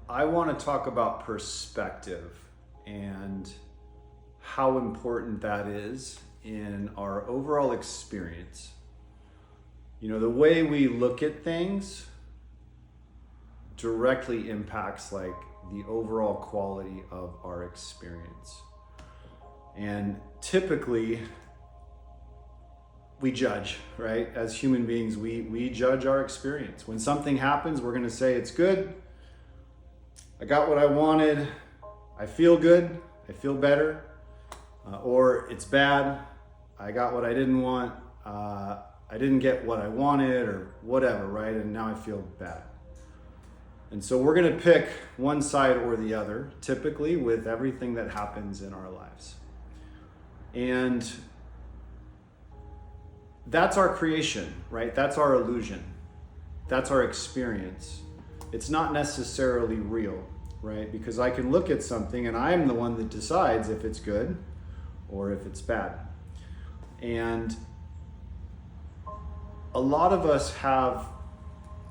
I want to talk about perspective and how important that is in our overall experience. You know, the way we look at things directly impacts like the overall quality of our experience. And typically we judge, right? As human beings, we judge our experience. When something happens, we're going to say it's good. I got what I wanted. I feel good. I feel better. Or it's bad. I got what I didn't want. I didn't get what I wanted or whatever, right? And now I feel bad. And so we're going to pick one side or the other, typically with everything that happens in our lives. And that's our creation, right? That's our illusion. That's our experience. It's not necessarily real, right? Because I can look at something and I'm the one that decides if it's good or if it's bad. And a lot of us have,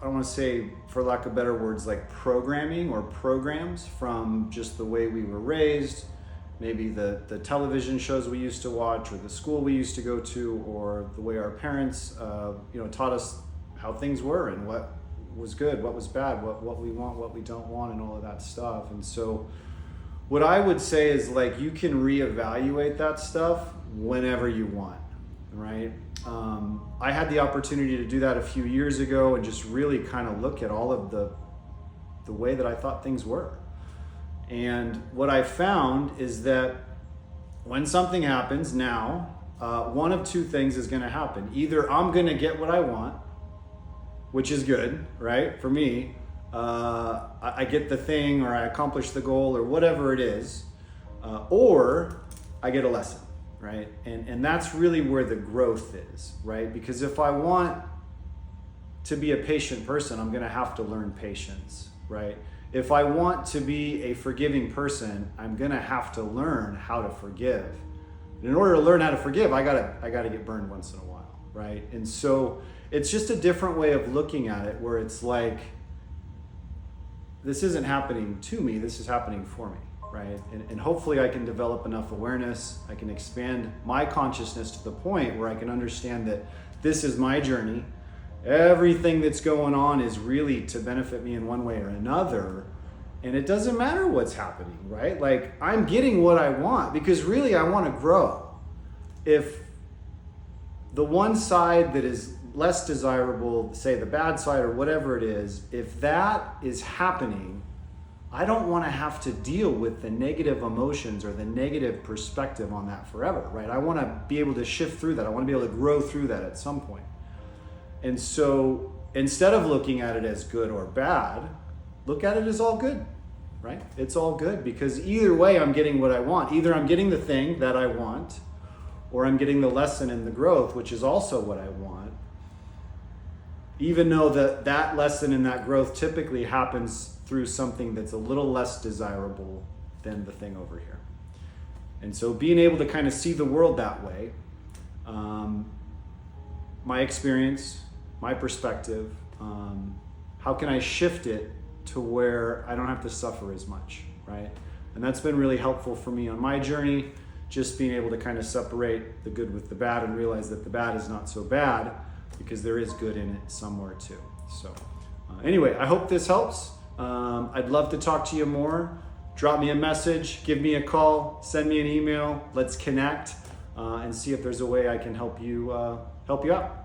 I don't want to say, for lack of better words, like programming or programs from just the way we were raised, maybe the television shows we used to watch or the school we used to go to, or the way our parents taught us how things were and what was good, what was bad, what we want, what we don't want, and all of that stuff. And so what I would say is, like, you can reevaluate that stuff whenever you want, right? I had the opportunity to do that a few years ago and just really kind of look at all of the way that I thought things were. And what I found is that when something happens now, one of two things is going to happen. Either I'm going to get what I want, which is good, right? For me, I get the thing, or I accomplish the goal, or whatever it is, or I get a lesson, right? And that's really where the growth is, right? Because if I want to be a patient person, I'm going to have to learn patience, right? If I want to be a forgiving person, I'm going to have to learn how to forgive. And in order to learn how to forgive, I gotta get burned once in a while, right? And so it's just a different way of looking at it, where it's like, this isn't happening to me, this is happening for me, right? And hopefully I can develop enough awareness, I can expand my consciousness to the point where I can understand that this is my journey. Everything that's going on is really to benefit me in one way or another. And it doesn't matter what's happening, right? Like, I'm getting what I want because really I want to grow. If the one side that is less desirable, say the bad side or whatever it is, if that is happening, I don't want to have to deal with the negative emotions or the negative perspective on that forever, right? I want to be able to shift through that. I want to be able to grow through that at some point. And so instead of looking at it as good or bad, look at it as all good, right? It's all good, because either way I'm getting what I want. Either I'm getting the thing that I want, or I'm getting the lesson and the growth, which is also what I want. Even though that lesson and that growth typically happens through something that's a little less desirable than the thing over here. And so being able to kind of see the world that way, my experience, my perspective, how can I shift it to where I don't have to suffer as much, right? And that's been really helpful for me on my journey, just being able to kind of separate the good with the bad and realize that the bad is not so bad, because there is good in it somewhere too. So anyway, I hope this helps. I'd love to talk to you more. Drop me a message, give me a call, send me an email. Let's connect and see if there's a way I can help you out.